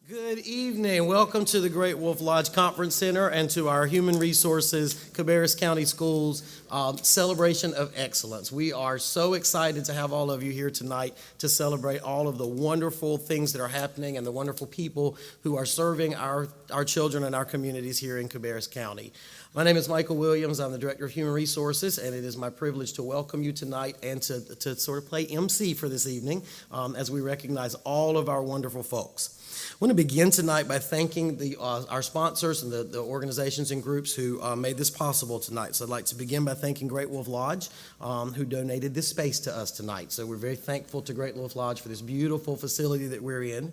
Good evening. Welcome to the Great Wolf Lodge Conference Center and to our Human Resources Cabarrus County Schools Celebration of Excellence. We are so excited to have all of you here tonight to celebrate all of the wonderful things that are happening and the wonderful people who are serving our children and our communities here in Cabarrus County. My name is Michael Williams. I'm the Director of Human Resources, and it is my privilege to welcome you tonight and to sort of play MC for this evening as we recognize all of our wonderful folks. I want to begin tonight by thanking our sponsors and the organizations and groups who made this possible tonight. So I'd like to begin by thanking Great Wolf Lodge, who donated this space to us tonight. So we're very thankful to Great Wolf Lodge for this beautiful facility that we're in.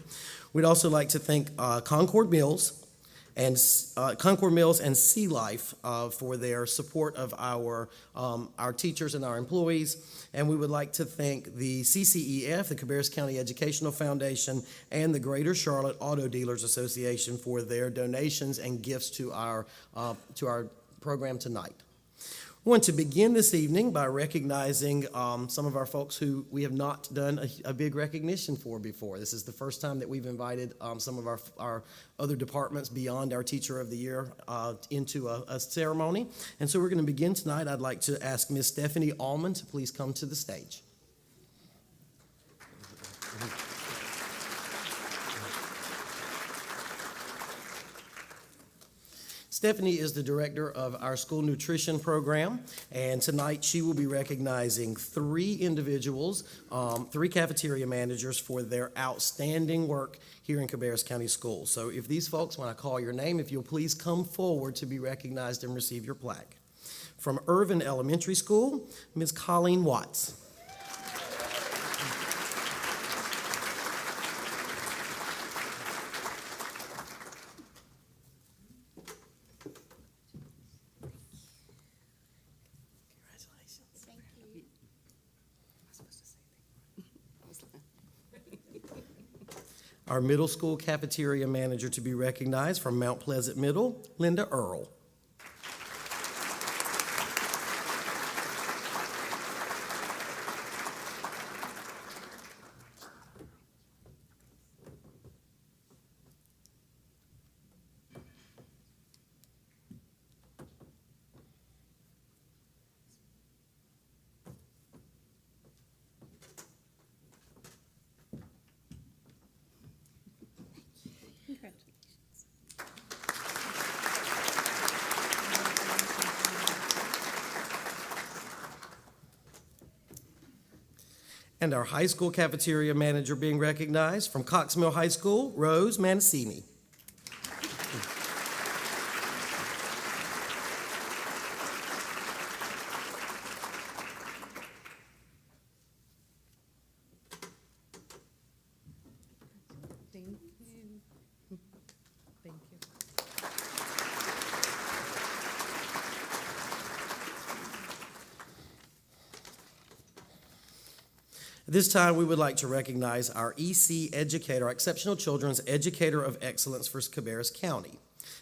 We'd also like to thank Concord Mills and Sea Life for their support of our teachers and our employees. And we would like to thank the CCEF, the Cabarrus County Educational Foundation, and the Greater Charlotte Auto Dealers Association for their donations and gifts to our program tonight. I want to begin this evening by recognizing some of our folks who we have not done a big recognition for before. This is the first time that we've invited some of our other departments beyond our Teacher of the Year into a ceremony. And so we're going to begin tonight. I'd like to ask Ms. Stephanie Allman to please come to the stage. Stephanie is the director of our school nutrition program, and tonight she will be recognizing three individuals, three cafeteria managers for their outstanding work here in Cabarrus County Schools. So if these folks, when I call your name, if you'll please come forward to be recognized and receive your plaque. From Irvin Elementary School, Ms. Colleen Watts. Our middle school cafeteria manager to be recognized from Mount Pleasant Middle, Linda Earl. And our high school cafeteria manager being recognized from Cox Mill High School, Rose Mancini. At this time, we would like to recognize our EC Educator, our Exceptional Children's Educator of Excellence for Cabarrus County.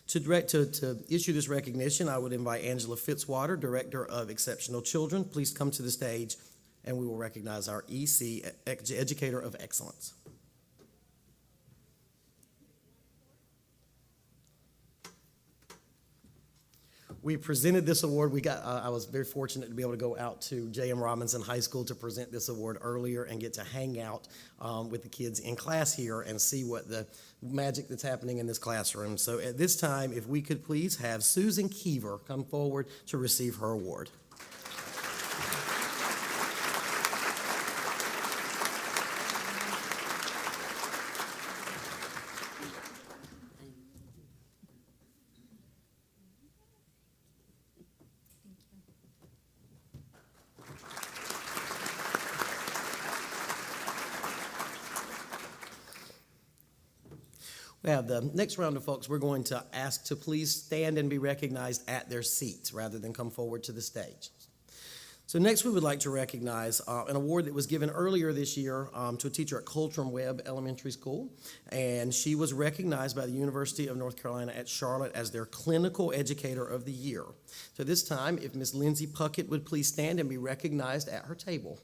To issue this recognition, I would invite Angela Fitzwater, Director of Exceptional Children. Please come to the stage, and we will recognize our EC Educator of Excellence. We presented this award. I was very fortunate to be able to go out to J.M. Robinson High School to present this award earlier and get to hang out with the kids in class here and see what the magic that's happening in this classroom. So at this time, if we could please have Susan Keever come forward to receive her award. We have the next round of folks we're going to ask to please stand and be recognized at their seats rather than come forward to the stage. So next we would like to recognize an award that was given earlier this year to a teacher at Coultram Webb Elementary School, and she was recognized by the University of North Carolina at Charlotte as their Clinical Educator of the Year. So this time, if Ms. Lindsay Puckett would please stand and be recognized at her table.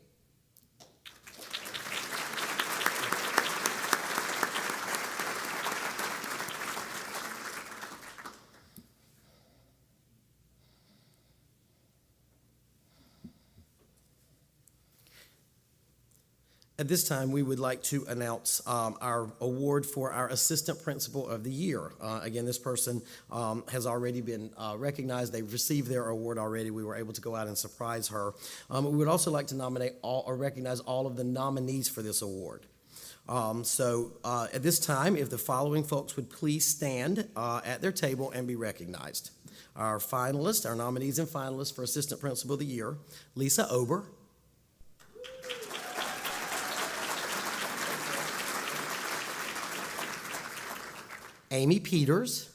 At this time, we would like to announce our award for our Assistant Principal of the Year. Again, this person has already been recognized. They've received their award already. We were able to go out and surprise her. We would also like to nominate or recognize all of the nominees for this award. At this time, if the following folks would please stand at their table and be recognized. Our finalists, our nominees and finalists for Assistant Principal of the Year: Lisa Ober, Amy Peters,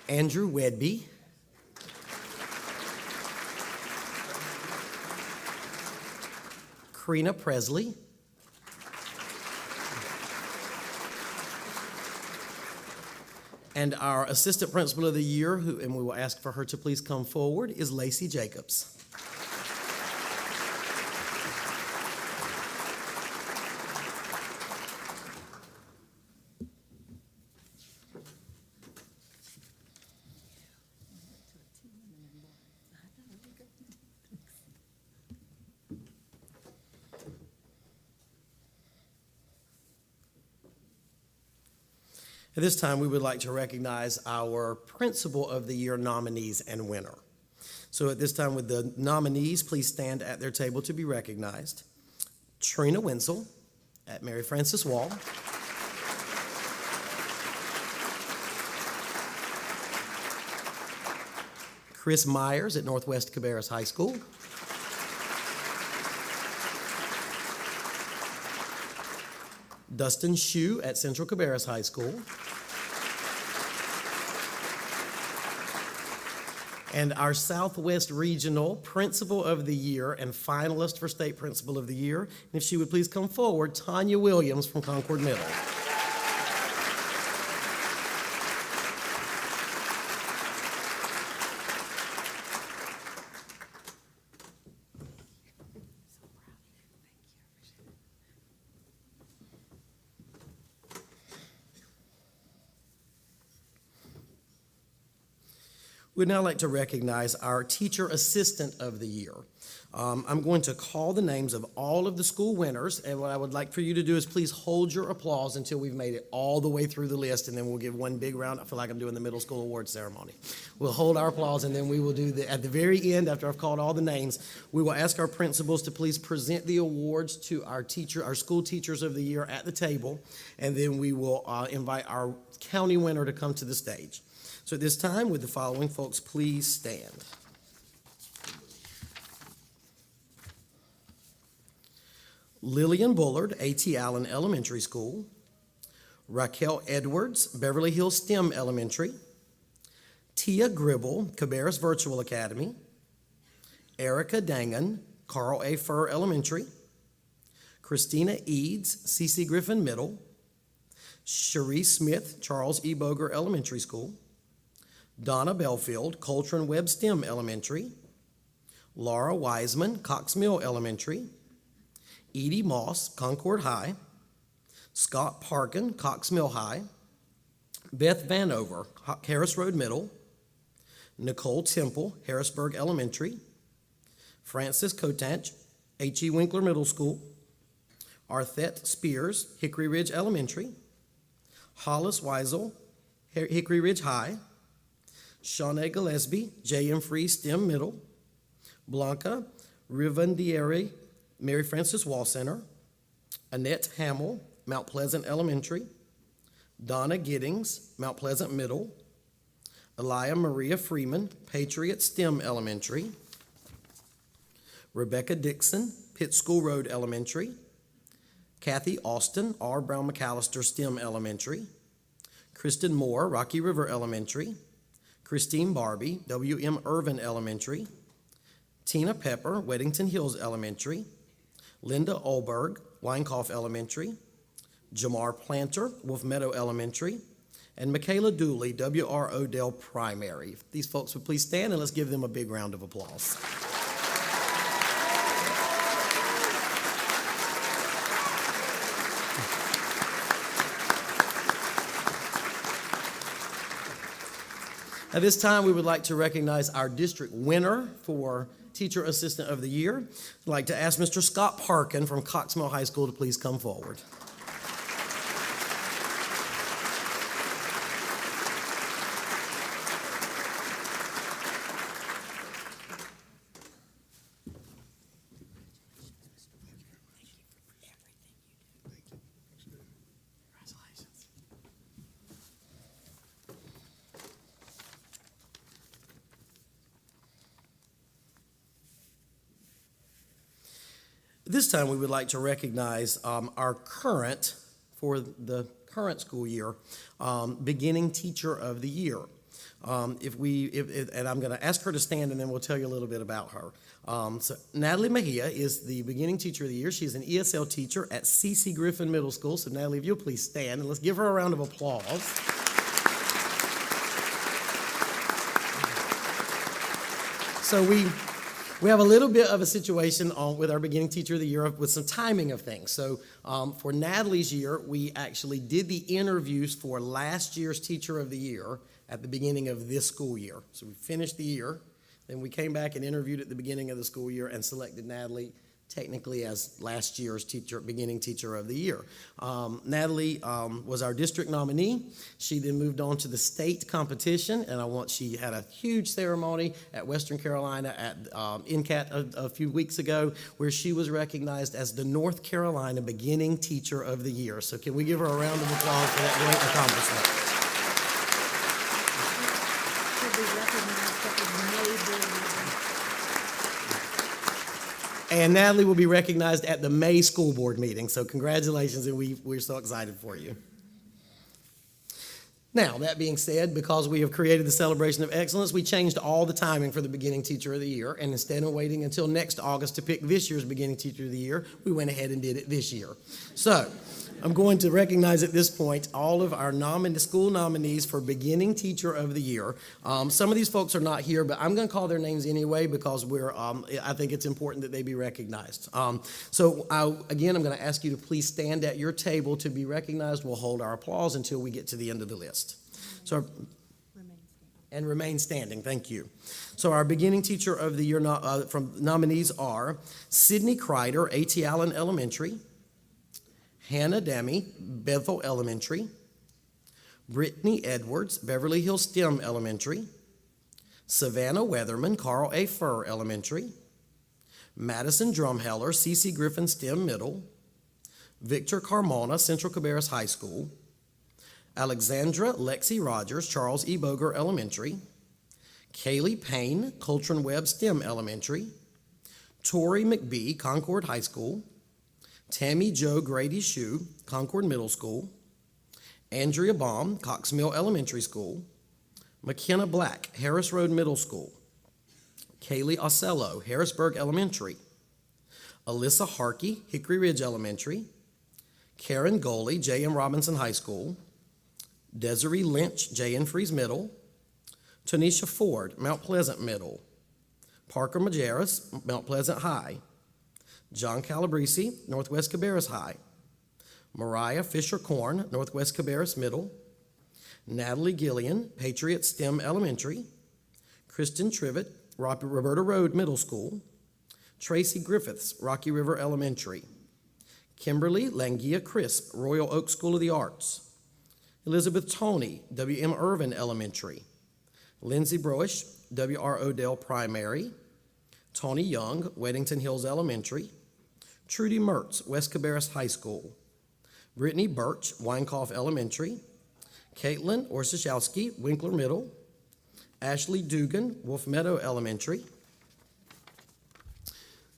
Andrew Wedby, Karina Presley, and our Assistant Principal of the Year, and we will ask for her to please come forward, is Lacey Jacobs. At this time, we would like to recognize our Principal of the Year nominees and winner. So at this time, would the nominees please stand at their table to be recognized? Trina Wenzel at Mary Frances Wall, Chris Myers at Northwest Cabarrus High School, Dustin Shue at Central Cabarrus High School, and our Southwest Regional Principal of the Year and finalist for State Principal of the Year. And if she would please come forward, Tanya Williams from Concord Middle. We'd now like to recognize our Teacher Assistant of the Year. I'm going to call the names of all of the school winners, and what I would like for you to do is please hold your applause until we've made it all the way through the list, and then we'll give one big round. I feel like I'm doing the middle school awards ceremony. We'll hold our applause, and then we will do at the very end, after I've called all the names, we will ask our principals to please present the awards to our school teachers of the year at the table, and then we will invite our county winner to come to the stage. So at this time, would the following folks please stand? Lillian Bullard, A.T. Allen Elementary School. Raquel Edwards, Beverly Hills STEM Elementary. Tia Gribble, Cabarrus Virtual Academy. Erica Dangan, Carl A. Furr Elementary. Christina Eads, C.C. Griffin Middle. Cherie Smith, Charles E. Boger Elementary School. Donna Belfield, Coltrane Webb STEM Elementary. Laura Wiseman, Cox Mill Elementary. Edie Moss, Concord High. Scott Parkin, Cox Mill High. Beth Vanover, Harris Road Middle. Nicole Temple, Harrisburg Elementary. Francis Kotanch, H.E. Winkler Middle School. Arthette Spears, Hickory Ridge Elementary. Hollis Weisel, Hickory Ridge High. Shawnee Gillespie, J.M. Free STEM Middle. Blanca Rivandieri, Mary Frances Wall Center. Annette Hamill, Mount Pleasant Elementary. Donna Giddings, Mount Pleasant Middle. Elia Maria Freeman, Patriot STEM Elementary. Rebecca Dixon, Pitt School Road Elementary. Kathy Austin, R. Brown McAllister STEM Elementary. Kristen Moore, Rocky River Elementary. Christine Barbie, W.M. Irvin Elementary. Tina Pepper, Weddington Hills Elementary. Linda Olberg, Weinkauf Elementary. Jamar Planter, Wolf Meadow Elementary. And Michaela Dooley, W.R. Odell Primary. If these folks would please stand, and let's give them a big round of applause. At this time, we would like to recognize our district winner for Teacher Assistant of the Year. I'd like to ask Mr. Scott Parkin from Cox Mill High School to please come forward. This time, we would like to recognize our current, for the current school year, beginning Teacher of the Year. And I'm going to ask her to stand, and then we'll tell you a little bit about her. So Natalie Mejia is the beginning Teacher of the Year. She's an ESL teacher at C.C. Griffin Middle School. So Natalie, if you'll please stand, and let's give her a round of applause. So we have a little bit of a situation with our beginning Teacher of the Year with some timing of things. So for Natalie's year, we actually did the interviews for last year's Teacher of the Year at the beginning of this school year. So we finished the year, then we came back and interviewed at the beginning of the school year and selected Natalie technically as last year's beginning Teacher of the Year. Natalie was our district nominee. She then moved on to the state competition, and she had a huge ceremony at Western Carolina at NCAT a few weeks ago, where she was recognized as the North Carolina beginning Teacher of the Year. So can we give her a round of applause for that great accomplishment? And Natalie will be recognized at the May school board meeting. So congratulations, and we're so excited for you. Now, that being said, because we have created the Celebration of Excellence, we changed all the timing for the beginning Teacher of the Year. And instead of waiting until next August to pick this year's beginning Teacher of the Year, we went ahead and did it this year. So I'm going to recognize at this point all of our school nominees for beginning Teacher of the Year. Some of these folks are not here, but I'm going to call their names anyway because I think it's important that they be recognized. So again, I'm going to ask you to please stand at your table to be recognized. We'll hold our applause until we get to the end of the list. Remain standing. Thank you. So our beginning Teacher of the Year from nominees are Sydney Kreider, A.T. Allen Elementary; Hannah Demi, Bethel Elementary; Brittany Edwards, Beverly Hills STEM Elementary; Savannah Weatherman, Carl A. Furr Elementary; Madison Drumheller, C.C. Griffin STEM Middle; Victor Carmona, Central Cabarrus High School; Alexandra Lexi Rogers, Charles E. Boger Elementary; Kaylee Payne, Coltrane Webb STEM Elementary; Tori McBee, Concord High School; Tammy Jo Grady Shue, Concord Middle School; Andrea Baum, Cox Mill Elementary School; McKenna Black, Harris Road Middle School; Kaylee Ocello, Harrisburg Elementary; Alyssa Harkey, Hickory Ridge Elementary; Karen Goley, J.M. Robinson High School; Desiree Lynch, J.N. Fries Middle; Tanisha Ford, Mount Pleasant Middle; Parker Majerus, Mount Pleasant High; John Calabrese, Northwest Cabarrus High; Mariah Fisher-Korn, Northwest Cabarrus Middle; Natalie Gillian, Patriot STEM Elementary; Kristen Trivet, Roberta Road Middle School; Tracy Griffiths, Rocky River Elementary; Kimberly Langia Crisp, Royal Oak School of the Arts; Elizabeth Toney, W.M. Irvin Elementary; Lindsay Broish, W.R. Odell Primary; Tony Young, Weddington Hills Elementary; Trudy Mertz, West Cabarrus High School; Brittany Birch, Weinkauf Elementary; Caitlin Orsishowski, Winkler Middle; Ashley Dugan, Wolf Meadow Elementary.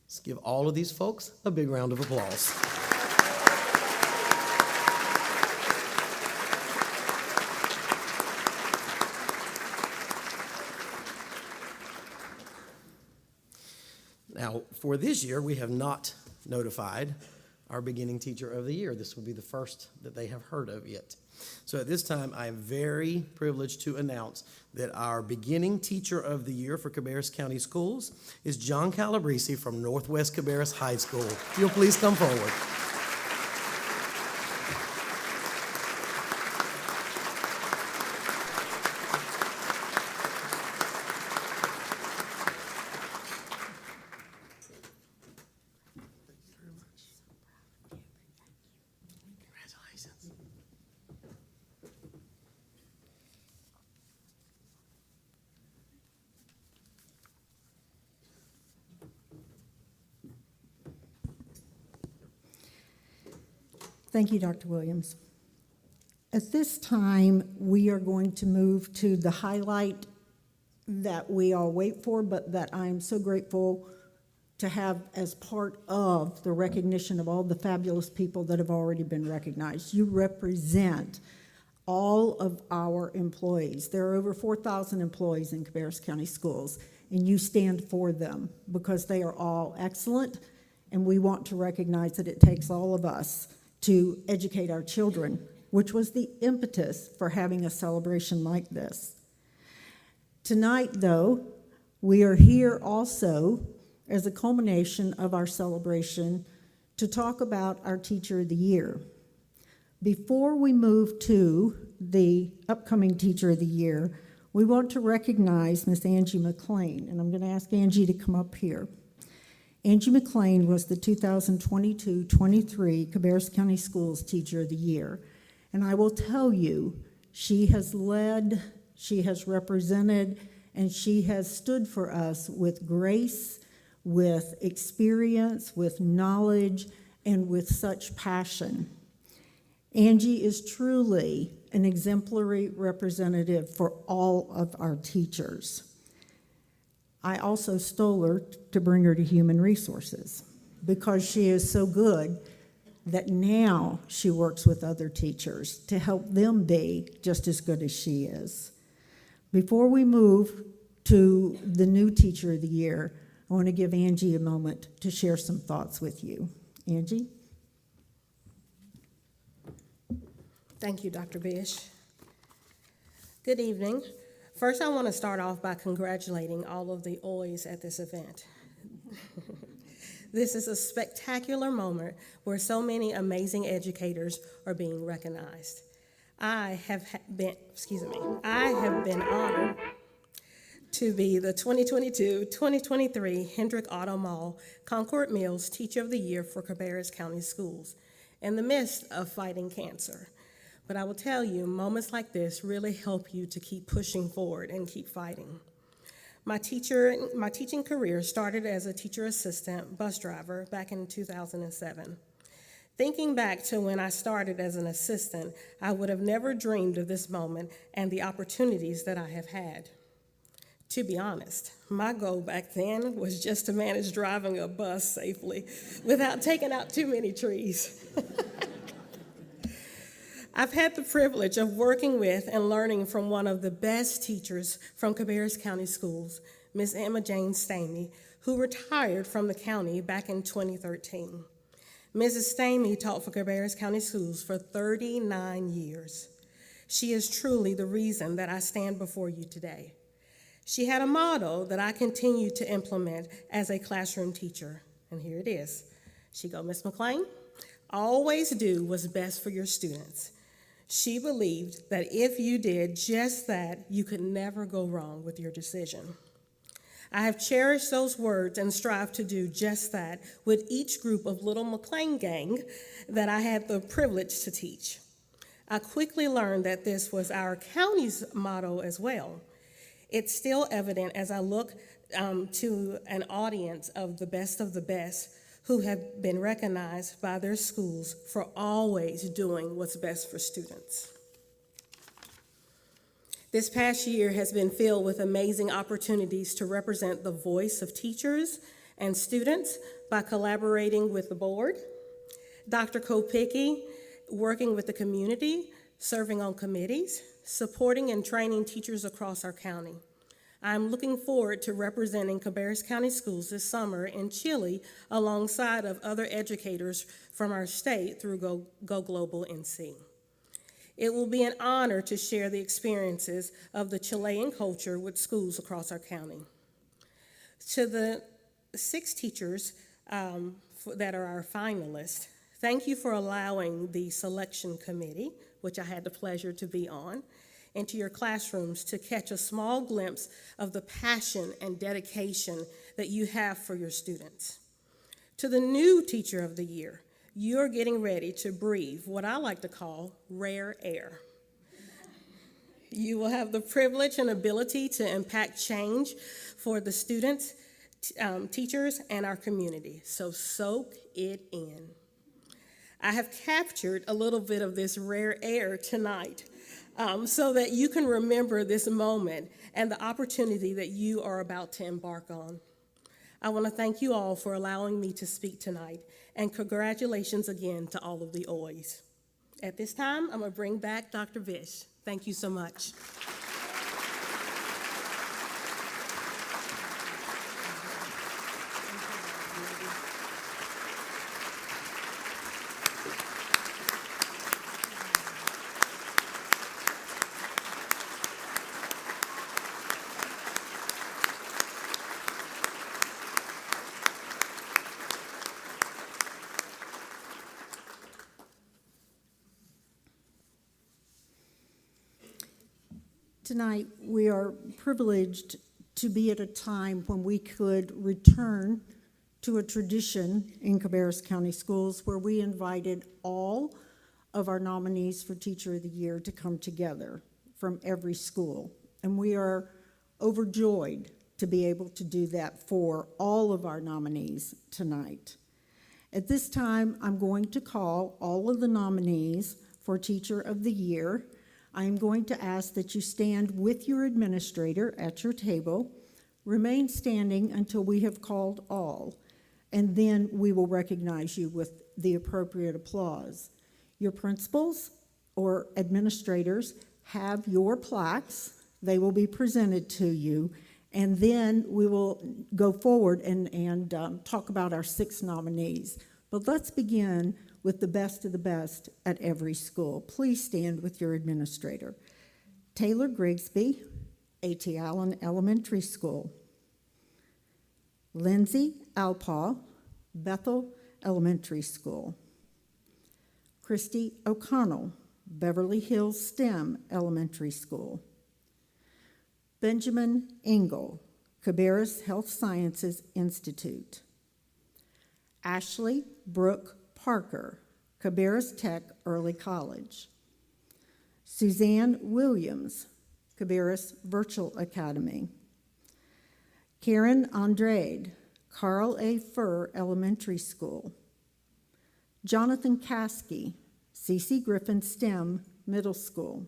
Let's give all of these folks a big round of applause. Now, for this year, we have not notified our beginning Teacher of the Year. This will be the first that they have heard of yet. So at this time, I am very privileged to announce that our beginning Teacher of the Year for Cabarrus County Schools is John Calabrese from Northwest Cabarrus High School. If you'll please come forward. Thank you, Dr. Williams. At this time, we are going to move to the highlight that we all wait for, but that I'm so grateful to have as part of the recognition of all the fabulous people that have already been recognized. You represent all of our employees. There are over 4,000 employees in Cabarrus County Schools, and you stand for them because they are all excellent, and we want to recognize that it takes all of us to educate our children, which was the impetus for having a celebration like this. Tonight, though, we are here also as a culmination of our celebration to talk about our Teacher of the Year. Before we move to the upcoming Teacher of the Year, we want to recognize Miss Angie McLean, and I'm going to ask Angie to come up here. Angie McLean was the 2022-23 Cabarrus County Schools Teacher of the Year, and I will tell you, she has led, she has represented, and she has stood for us with grace, with experience, with knowledge, and with such passion. Angie is truly an exemplary representative for all of our teachers. I also stole her to bring her to Human Resources because she is so good that now she works with other teachers to help them be just as good as she is. Before we move to the new Teacher of the Year, I want to give Angie a moment to share some thoughts with you. Angie? Thank you, Dr. Bish. Good evening. First, I want to start off by congratulating all of the OYs at this event. This is a spectacular moment where so many amazing educators are being recognized. I have been honored to be the 2022-2023 Hendrick Auto Mall Concord Mills Teacher of the Year for Cabarrus County Schools in the midst of fighting cancer. But I will tell you, moments like this really help you to keep pushing forward and keep fighting. My teaching career started as a teacher assistant bus driver back in 2007. Thinking back to when I started as an assistant, I would have never dreamed of this moment and the opportunities that I have had. To be honest, my goal back then was just to manage driving a bus safely without taking out too many trees. I've had the privilege of working with and learning from one of the best teachers from Cabarrus County Schools, Ms. Emma Jane Stamey, who retired from the county back in 2013. Mrs. Stamey taught for Cabarrus County Schools for 39 years. She is truly the reason that I stand before you today. She had a motto that I continue to implement as a classroom teacher, and here it is. She go, Miss McLean, always do what's best for your students. She believed that if you did just that, you could never go wrong with your decision. I have cherished those words and strive to do just that with each group of Little McLean gang that I had the privilege to teach. I quickly learned that this was our county's motto as well. It's still evident as I look to an audience of the best who have been recognized by their schools for always doing what's best for students. This past year has been filled with amazing opportunities to represent the voice of teachers and students by collaborating with the board, Dr. Kopicki, working with the community, serving on committees, supporting and training teachers across our county. I'm looking forward to representing Cabarrus County Schools this summer in Chile alongside of other educators from our state through Go Global NC. It will be an honor to share the experiences of the Chilean culture with schools across our county. To the 6 teachers that are our finalists, thank you for allowing the selection committee, which I had the pleasure to be on, into your classrooms to catch a small glimpse of the passion and dedication that you have for your students. To the new Teacher of the Year, you're getting ready to breathe what I like to call rare air. You will have the privilege and ability to impact change for the students, teachers, and our community, so soak it in. I have captured a little bit of this rare air tonight so that you can remember this moment and the opportunity that you are about to embark on. I want to thank you all for allowing me to speak tonight, and congratulations again to all of the OYs. At this time, I'm going to bring back Dr. Vish. Thank you so much. Tonight, we are privileged to be at a time when we could return to a tradition in Cabarrus County Schools where we invited all of our nominees for Teacher of the Year to come together from every school. And we are overjoyed to be able to do that for all of our nominees tonight. At this time, I'm going to call all of the nominees for Teacher of the Year. I am going to ask that you stand with your administrator at your table, remain standing until we have called all, and then we will recognize you with the appropriate applause. Your principals or administrators have your plaques. They will be presented to you, and then we will go forward and talk about our 6 nominees. But let's begin with the best of the best at every school. Please stand with your administrator. Taylor Grigsby, A.T. Allen Elementary School. Lindsay Alpaw, Bethel Elementary School. Christy O'Connell, Beverly Hills STEM Elementary School. Benjamin Engel, Cabarrus Health Sciences Institute. Ashley Brooke Parker, Cabarrus Tech Early College. Suzanne Williams, Cabarrus Virtual Academy. Karen Andrade, Carl A. Furr Elementary School. Jonathan Caskey, C.C. Griffin STEM Middle School.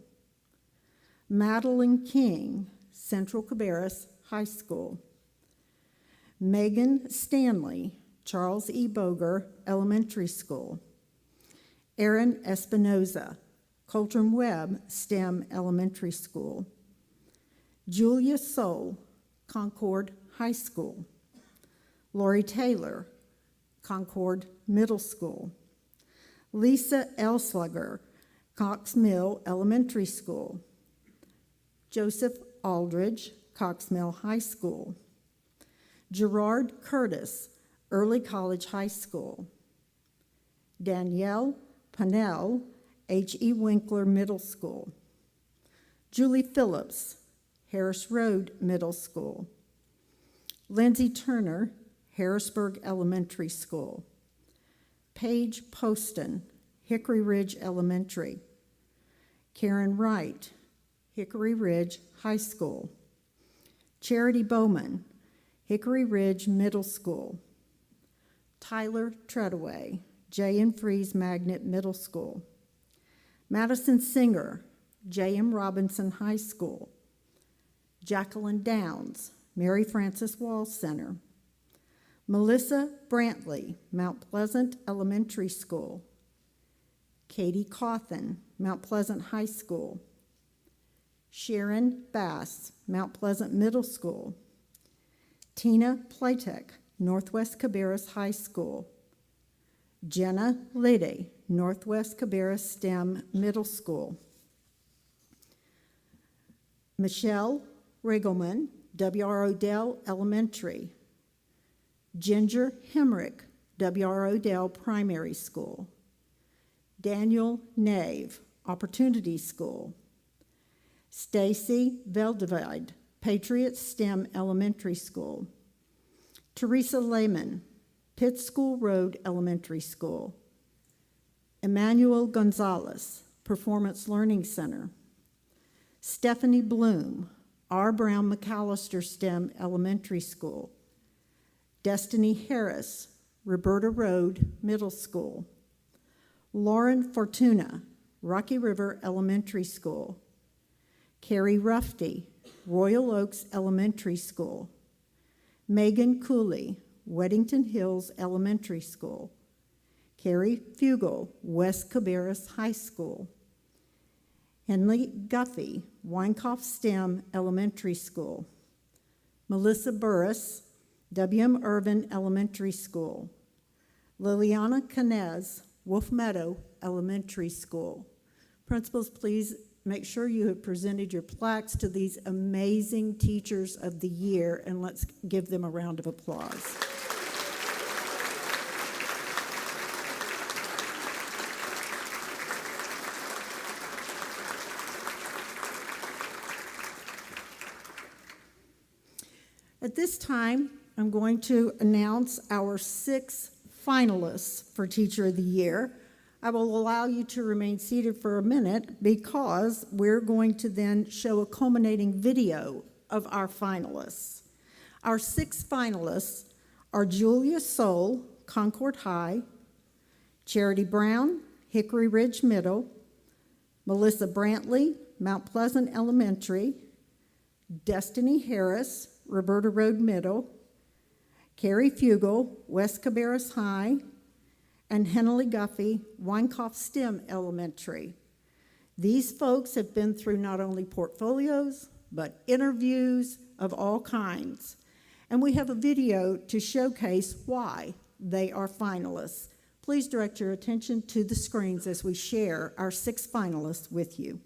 Madeline King, Central Cabarrus High School. Megan Stanley, Charles E. Boger Elementary School. Aaron Espinoza, Coltram Webb STEM Elementary School. Julia Soule, Concord High School. Lori Taylor, Concord Middle School. Lisa Elslugger, Cox Mill Elementary School. Joseph Aldridge, Cox Mill High School. Gerard Curtis, Early College High School. Danielle Pannell, H.E. Winkler Middle School. Julie Phillips, Harris Road Middle School. Lindsay Turner, Harrisburg Elementary School. Paige Poston, Hickory Ridge Elementary. Karen Wright, Hickory Ridge High School. Charity Bowman, Hickory Ridge Middle School. Tyler Treadaway, J.M. Fries Magnet Middle School. Madison Singer, J.M. Robinson High School. Jacqueline Downs, Mary Frances Wall Center. Melissa Brantley, Mount Pleasant Elementary School. Katie Cawthon, Mount Pleasant High School. Sharon Bass, Mount Pleasant Middle School. Tina Platek, Northwest Cabarrus High School. Jenna Liddy, Northwest Cabarrus STEM Middle School. Michelle Riggleman, W.R. Odell Elementary. Ginger Hemrick, W.R. Odell Primary School. Daniel Nave, Opportunity School. Stacy Veldevide, Patriot STEM Elementary School. Teresa Lehman, Pitt School Road Elementary School. Emmanuel Gonzalez, Performance Learning Center. Stephanie Bloom, R. Brown McAllister STEM Elementary School. Destiny Harris, Roberta Road Middle School. Lauren Fortuna, Rocky River Elementary School. Carrie Rufty, Royal Oaks Elementary School. Megan Cooley, Weddington Hills Elementary School. Carrie Fugel, West Cabarrus High School. Henley Guffey, Weinkauf STEM Elementary School. Melissa Burris, W.M. Irvin Elementary School. Liliana Canez, Wolf Meadow Elementary School. Principals, please make sure you have presented your plaques to these amazing teachers of the year, and let's give them a round of applause. At this time, I'm going to announce our 6 finalists for Teacher of the Year. I will allow you to remain seated for a minute because we're going to then show a culminating video of our finalists. Our 6 finalists are Julia Soul, Concord High, Charity Brown, Hickory Ridge Middle, Melissa Brantley, Mount Pleasant Elementary, Destiny Harris, Roberta Road Middle, Carrie Fugel, West Cabarrus High, and Henley Guffey, Weinkauf STEM Elementary. These folks have been through not only portfolios, but interviews of all kinds. And we have a video to showcase why they are finalists. Please direct your attention to the screens as we share our 6 finalists with you.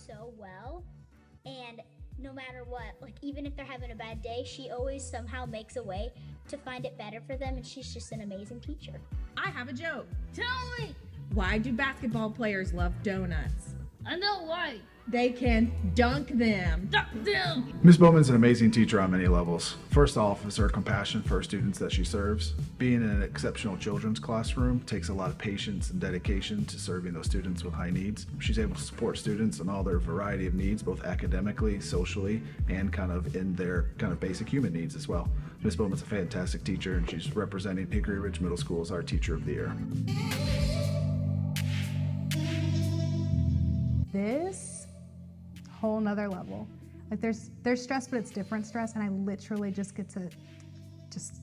So well, and no matter what, like even if they're having a bad day, she always somehow makes a way to find it better for them, and she's just an amazing teacher. I have a joke. Tell me! Why do basketball players love donuts? I know why. They can dunk them. Duck them! Ms. Bowman's an amazing teacher on many levels. First off is her compassion for her students that she serves. Being in an exceptional children's classroom takes a lot of patience and dedication to serving those students with high needs. She's able to support students in all their variety of needs, both academically, socially, and kind of in their kind of basic human needs as well. Ms. Bowman's a fantastic teacher, and she's representing Hickory Ridge Middle School as our Teacher of the Year. This whole nother level. Like there's stress, but it's different stress, and I literally just get to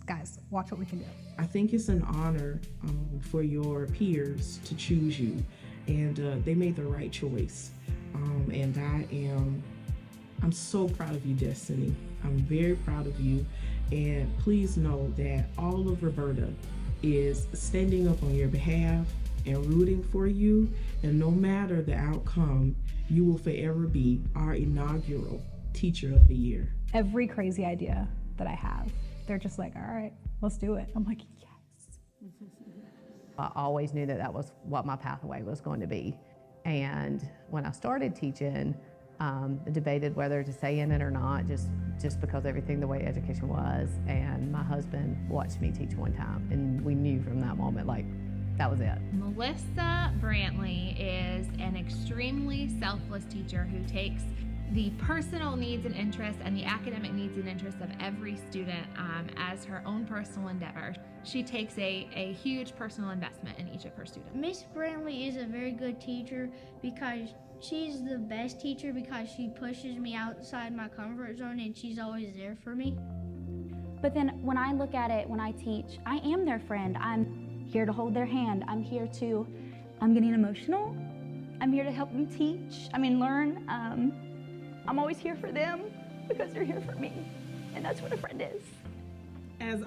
guys, watch what we can do. I think it's an honor for your peers to choose you, and they made the right choice. And I'm so proud of you, Destiny. I'm very proud of you, and please know that all of Roberta is standing up on your behalf and rooting for you, and no matter the outcome, you will forever be our inaugural Teacher of the Year. Every crazy idea that I have, they're just like, all right, let's do it. I'm like, yes. I always knew that that was what my pathway was going to be. And when I started teaching, I debated whether to stay in it or not, just because everything the way education was. And my husband watched me teach one time, and we knew from that moment, like, that was it. Melissa Brantley is an extremely selfless teacher who takes the personal needs and interests and the academic needs and interests of every student as her own personal endeavor. She takes a huge personal investment in each of her students. Miss Brantley is a very good teacher because she's the best teacher because she pushes me outside my comfort zone, and she's always there for me. But then when I look at it, when I teach, I am their friend. I'm here to hold their hand. I'm getting emotional. I'm here to help them teach. Learn. I'm always here for them because they're here for me. And that's what a friend is. As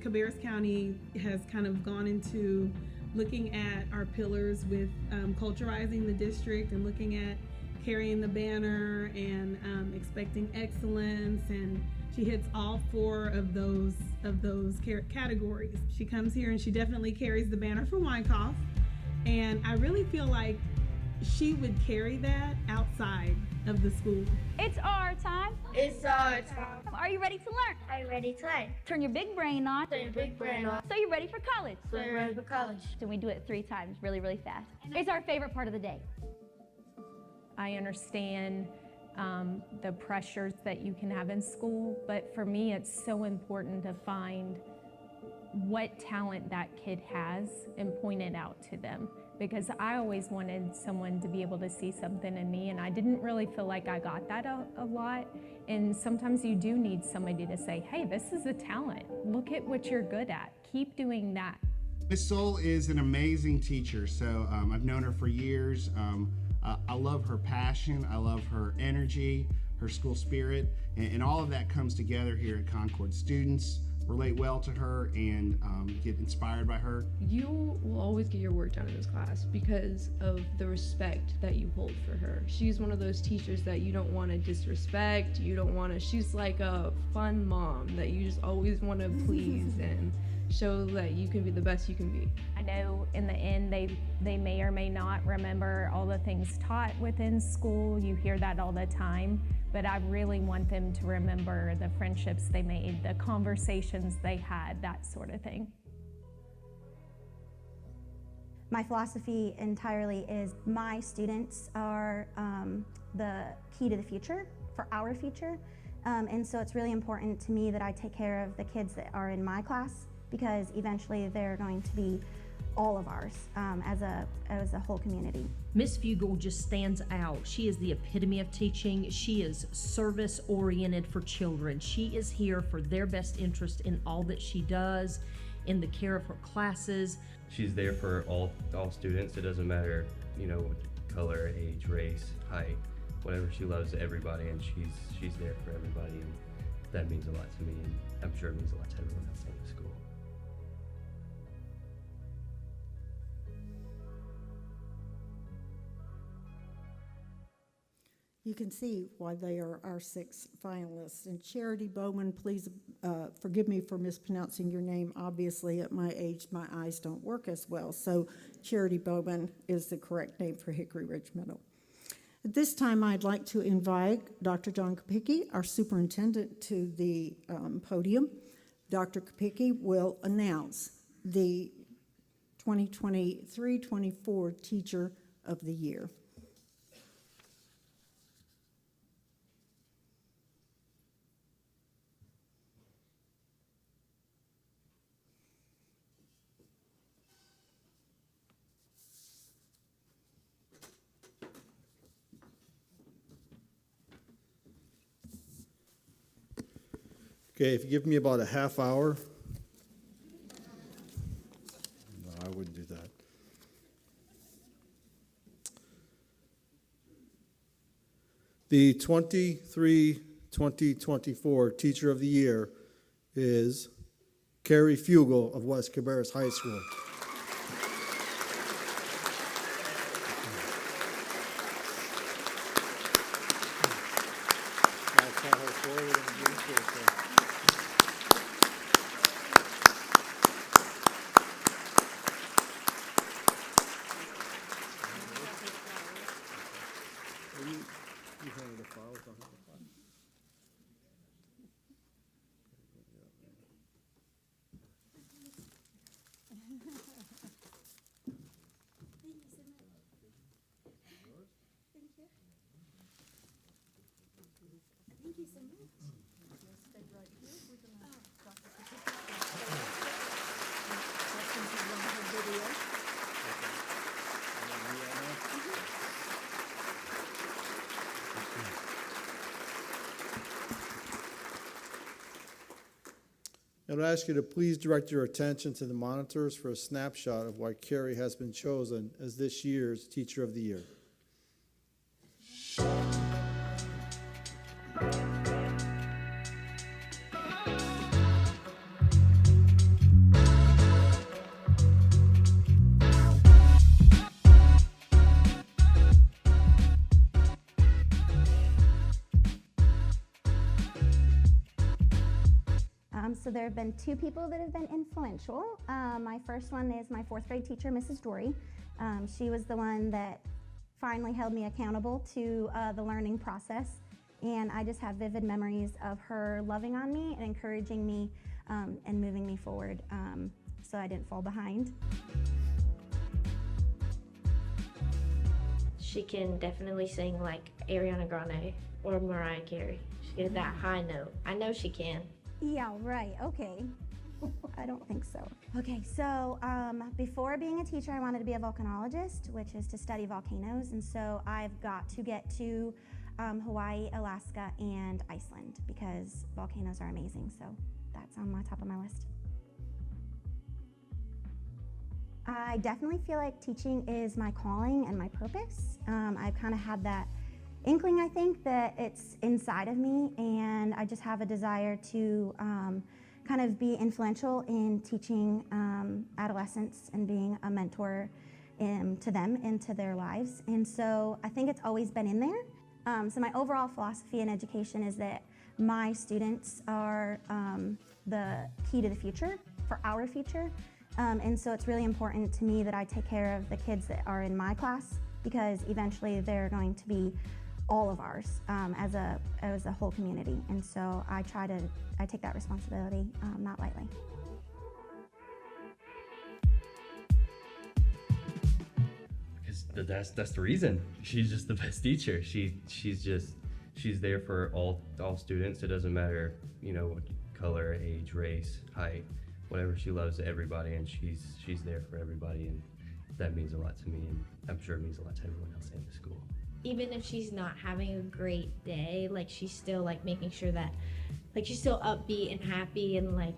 Cabarrus County has kind of gone into looking at our pillars with culturalizing the district and looking at carrying the banner and expecting excellence, and she hits all 4 of those categories. She comes here and she definitely carries the banner for Weinkauf, and I really feel like she would carry that outside of the school. It's our time. It's our time. Are you ready to learn? I'm ready to learn. Turn your big brain on. Turn your big brain on. So you're ready for college. So you're ready for college. Then we do it 3 times really, really fast. It's our favorite part of the day. I understand the pressures that you can have in school, but for me it's so important to find what talent that kid has and point it out to them, because I always wanted someone to be able to see something in me, and I didn't really feel like I got that a lot. And sometimes you do need somebody to say, hey, this is a talent. Look at what you're good at. Keep doing that. Miss Soul is an amazing teacher, so I've known her for years. I love her passion, I love her energy, her school spirit, and all of that comes together here at Concord. Students relate well to her and get inspired by her. You will always get your work done in this class because of the respect that you hold for her. She's one of those teachers that you don't want to disrespect, she's like a fun mom that you just always want to please and show that you can be the best you can be. I know in the end they may or may not remember all the things taught within school. You hear that all the time, but I really want them to remember the friendships they made, the conversations they had, that sort of thing. My philosophy entirely is my students are the key to the future, for our future. And so it's really important to me that I take care of the kids that are in my class, because eventually they're going to be all of ours as a whole community. Miss Fugel just stands out. She is the epitome of teaching. She is service-oriented for children. She is here for their best interest in all that she does, in the care of her classes. She's there for all students. It doesn't matter, color, age, race, height, whatever. She loves everybody, and she's there for everybody, and that means a lot to me, and I'm sure it means a lot to everyone else in the school. You can see why they are our 6 finalists. And Charity Bowman, please forgive me for mispronouncing your name. Obviously, at my age, my eyes don't work as well. So Charity Bowman is the correct name for Hickory Ridge Middle. At this time, I'd like to invite Dr. John Kopicki, our superintendent, to the podium. Dr. Kopicki will announce the 2023-24 Teacher of the Year. Okay, if you give me about a half hour. No, I wouldn't do that. The 2023-2024 Teacher of the Year is Carrie Fugel of West Cabarrus High School. I would ask you to please direct your attention to the monitors for a snapshot of why Carrie has been chosen as this year's Teacher of the Year. So there have been 2 people that have been influential. My first one is my 4th grade teacher, Mrs. Dory. She was the one that finally held me accountable to the learning process. And I just have vivid memories of her loving on me and encouraging me and moving me forward so I didn't fall behind. she can definitely sing like Ariana Grande or Mariah Carey. She has that high note. I know she can. Yeah, right. Okay. I don't think so. Okay, so before being a teacher, I wanted to be a volcanologist, which is to study volcanoes. And so I've got to get to Hawaii, Alaska, and Iceland because volcanoes are amazing. So that's on my top of my list. I definitely feel like teaching is my calling and my purpose. I've kind of had that inkling, I think, that it's inside of me, and I just have a desire to kind of be influential in teaching adolescents and being a mentor to them and to their lives. And so I think it's always been in there. So my overall philosophy in education is that my students are the key to the future, for our future. And so it's really important to me that I take care of the kids that are in my class, because eventually they're going to be all of ours as a whole community. And so I take that responsibility not lightly. Because that's the reason. She's just the best teacher. She's there for all students. It doesn't matter, what color, age, race, height, whatever. She loves everybody, and she's there for everybody, and that means a lot to me, and I'm sure it means a lot to everyone else in the school. Even if she's not having a great day, like she's still like making sure that like she's still upbeat and happy, and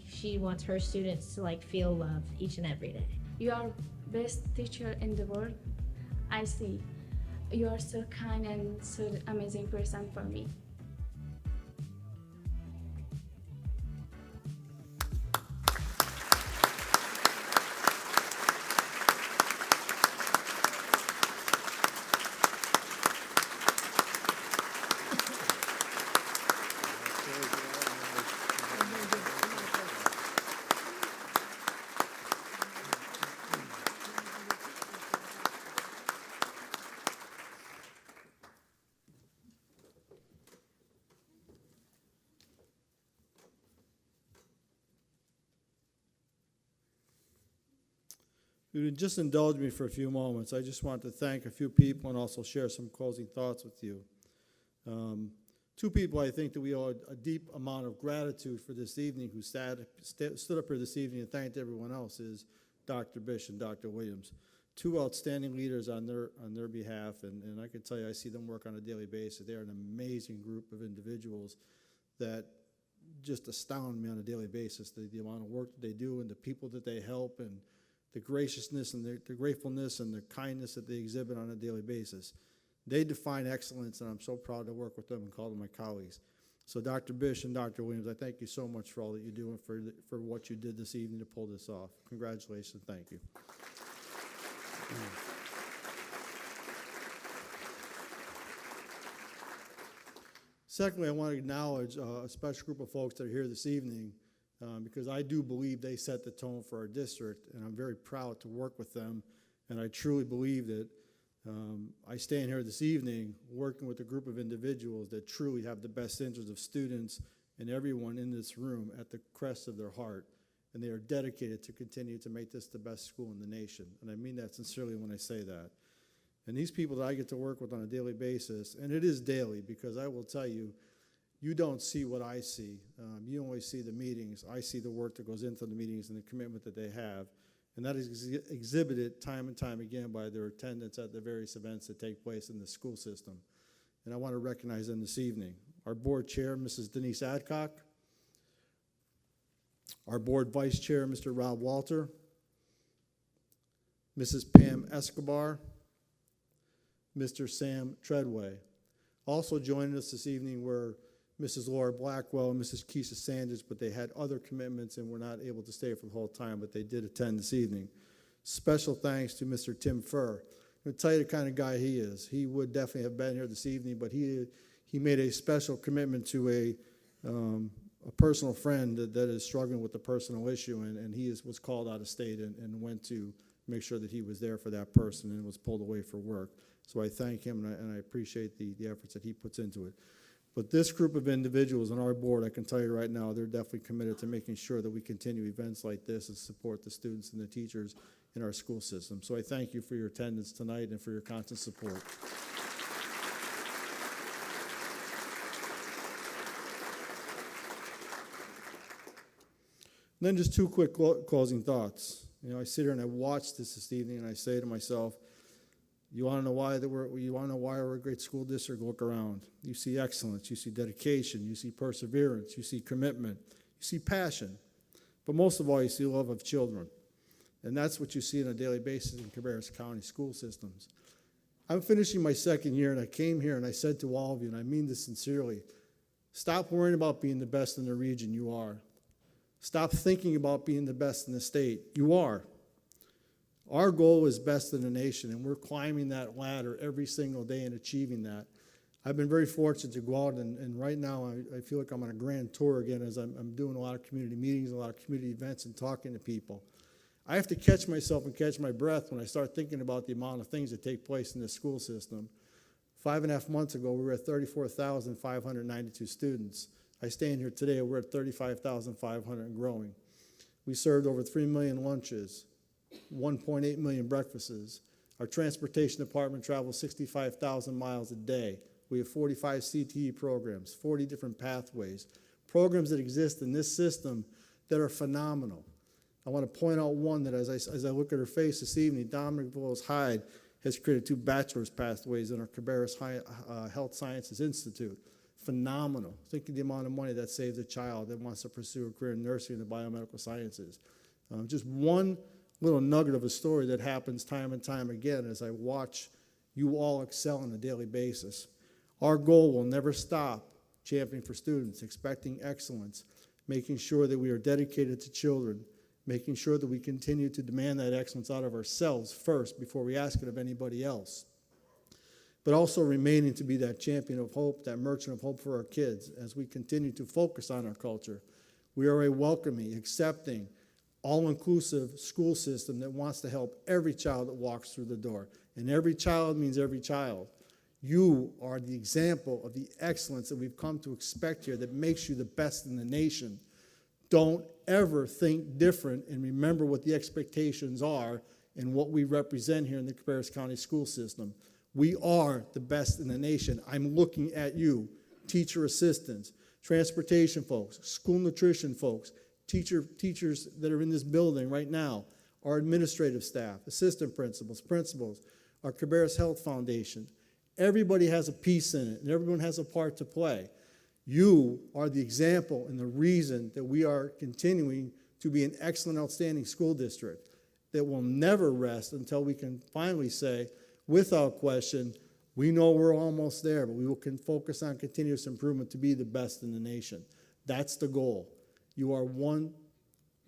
she wants her students to like feel loved each and every day. You are best teacher in the world. I see. You are so kind and so amazing person for me. If you would just indulge me for a few moments, I just want to thank a few people and also share some closing thoughts with you. Two people I think that we owe a deep amount of gratitude for this evening, who stood up here this evening and thanked everyone else, is Dr. Bish and Dr. Williams. Two outstanding leaders on their behalf, and I can tell you I see them work on a daily basis. They're an amazing group of individuals that just astound me on a daily basis, the amount of work that they do and the people that they help, and the graciousness and the gratefulness and the kindness that they exhibit on a daily basis. They define excellence, and I'm so proud to work with them and call them my colleagues. So Dr. Bish and Dr. Williams, I thank you so much for all that you do and for what you did this evening to pull this off. Congratulations, thank you. Secondly, I want to acknowledge a special group of folks that are here this evening, because I do believe they set the tone for our district, and I'm very proud to work with them, and I truly believe that I stand here this evening working with a group of individuals that truly have the best interests of students and everyone in this room at the crest of their heart, and they are dedicated to continue to make this the best school in the nation, and I mean that sincerely when I say that. And these people that I get to work with on a daily basis, and it is daily, because I will tell you, you don't see what I see. You only see the meetings. I see the work that goes into the meetings and the commitment that they have. And that is exhibited time and time again by their attendance at the various events that take place in the school system. And I want to recognize them this evening. Our board chair, Mrs. Denise Adcock. Our board vice chair, Mr. Rob Walter. Mrs. Pam Escobar. Mr. Sam Treadway. Also joining us this evening were Mrs. Laura Blackwell and Mrs. Keisha Sanders, but they had other commitments and were not able to stay for the whole time, but they did attend this evening. Special thanks to Mr. Tim Furr. I'm going to tell you the kind of guy he is. He would definitely have been here this evening, but he made a special commitment to a personal friend that is struggling with a personal issue, and he was called out of state and went to make sure that he was there for that person and was pulled away for work. So I thank him, and I appreciate the efforts that he puts into it. But this group of individuals on our board, I can tell you right now, they're definitely committed to making sure that we continue events like this and support the students and the teachers in our school system. So I thank you for your attendance tonight and for your constant support. And then just two quick closing thoughts. You know, I sit here and I watch this evening and I say to myself, you want to know why we're a great school district? Look around. You see excellence, you see dedication, you see perseverance, you see commitment, you see passion. But most of all, you see love of children. And that's what you see on a daily basis in Cabarrus County school systems. I'm finishing my second year, and I came here and I said to all of you, and I mean this sincerely, stop worrying about being the best in the region. You are. Stop thinking about being the best in the state. You are. Our goal is best in the nation, and we're climbing that ladder every single day and achieving that. I've been very fortunate to go out, and right now I feel like I'm on a grand tour again as I'm doing a lot of community meetings, a lot of community events, and talking to people. I have to catch myself and catch my breath when I start thinking about the amount of things that take place in this school system. 5.5 months ago, we were at 34,592 students. I stand here today, we're at 35,500 and growing. We served over 3 million lunches, 1.8 million breakfasts. Our transportation department travels 65,000 miles a day. We have 45 CTE programs, 40 different pathways, programs that exist in this system that are phenomenal. I want to point out one that as I look at her face this evening, Dominic Willis-Hyde has created 2 bachelor's pathways in our Cabarrus Health Sciences Institute. Phenomenal. Think of the amount of money that saves a child that wants to pursue a career in nursing and the biomedical sciences. Just one little nugget of a story that happens time and time again as I watch you all excel on a daily basis. Our goal will never stop championing for students, expecting excellence, making sure that we are dedicated to children, making sure that we continue to demand that excellence out of ourselves first before we ask it of anybody else, but also remaining to be that champion of hope, that merchant of hope for our kids as we continue to focus on our culture. We are a welcoming, accepting, all-inclusive school system that wants to help every child that walks through the door. And every child means every child. You are the example of the excellence that we've come to expect here that makes you the best in the nation. Don't ever think different, and remember what the expectations are and what we represent here in the Cabarrus County school system. We are the best in the nation. I'm looking at you, teacher assistants, transportation folks, school nutrition folks, teachers that are in this building right now, our administrative staff, assistant principals, our Cabarrus Health Foundation. Everybody has a piece in it, and everyone has a part to play. You are the example and the reason that we are continuing to be an excellent, outstanding school district that will never rest until we can finally say, without question, we know we're almost there, but we can focus on continuous improvement to be the best in the nation. That's the goal. You are one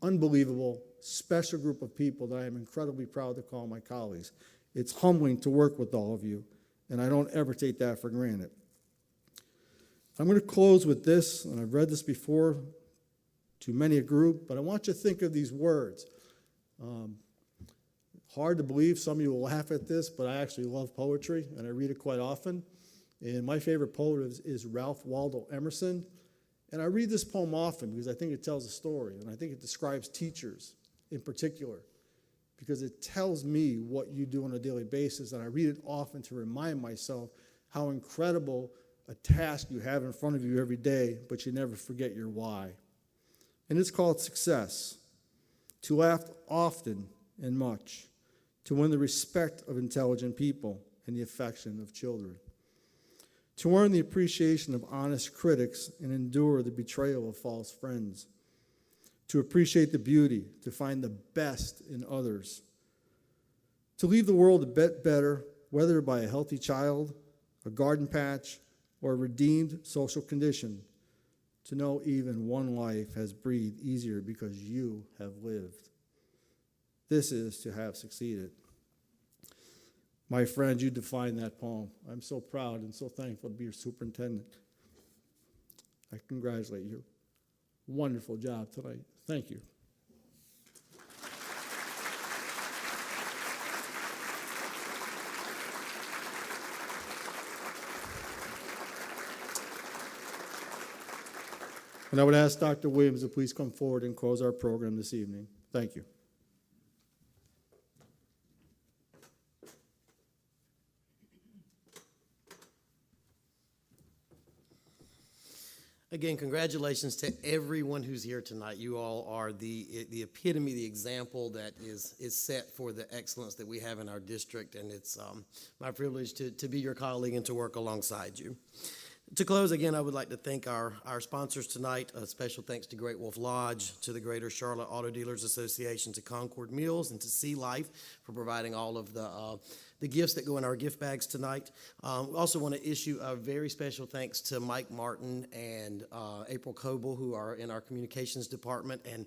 unbelievable, special group of people that I am incredibly proud to call my colleagues. It's humbling to work with all of you, and I don't ever take that for granted. I'm going to close with this, and I've read this before to many a group, but I want you to think of these words. Hard to believe, some of you will laugh at this, but I actually love poetry, and I read it quite often. And my favorite poet is Ralph Waldo Emerson. And I read this poem often because I think it tells a story, and I think it describes teachers in particular, because it tells me what you do on a daily basis, and I read it often to remind myself how incredible a task you have in front of you every day, but you never forget your why. And it's called success. To laugh often and much, to win the respect of intelligent people and the affection of children, to earn the appreciation of honest critics and endure the betrayal of false friends, to appreciate the beauty, to find the best in others, to leave the world a bit better, whether by a healthy child, a garden patch, or a redeemed social condition, to know even one life has breathed easier because you have lived. This is to have succeeded. My friend, you defined that poem. I'm so proud and so thankful to be your superintendent. I congratulate you. Wonderful job tonight. Thank you. And I would ask Dr. Williams to please come forward and close our program this evening. Thank you. Again, congratulations to everyone who's here tonight. You all are the epitome, the example that is set for the excellence that we have in our district, and it's my privilege to be your colleague and to work alongside you. To close, again, I would like to thank our sponsors tonight. A special thanks to Great Wolf Lodge, to the Greater Charlotte Auto Dealers Association, to Concord Meals, and to Sea Life for providing all of the gifts that go in our gift bags tonight. We also want to issue a very special thanks to Mike Martin and April Coble, who are in our communications department, and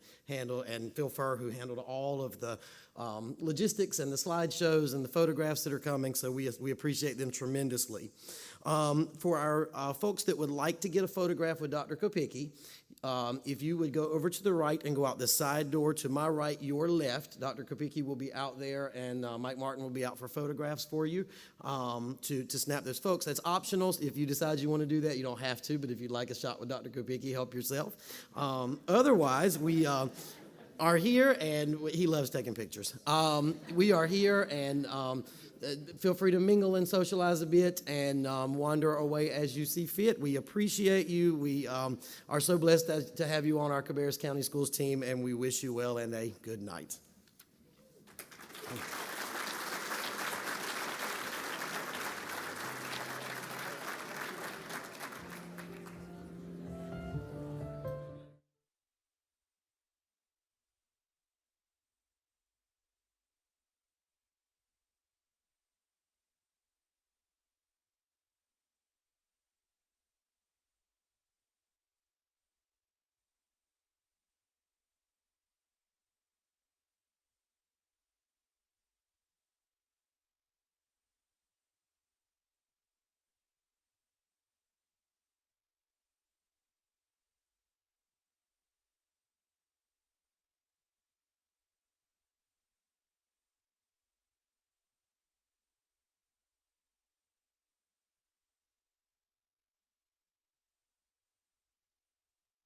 Phil Furr, who handled all of the logistics and the slideshows and the photographs that are coming, so we appreciate them tremendously. For our folks that would like to get a photograph with Dr. Kopicki, if you would go over to the right and go out the side door to my right, your left, Dr. Kopicki will be out there, and Mike Martin will be out for photographs for you to snap those folks. That's optional. If you decide you want to do that, you don't have to, but if you'd like a shot with Dr. Kopicki, help yourself. Otherwise, we are here, and he loves taking pictures. We are here, and feel free to mingle and socialize a bit and wander away as you see fit. We appreciate you. We are so blessed to have you on our Cabarrus County Schools team, and we wish you well and a good night.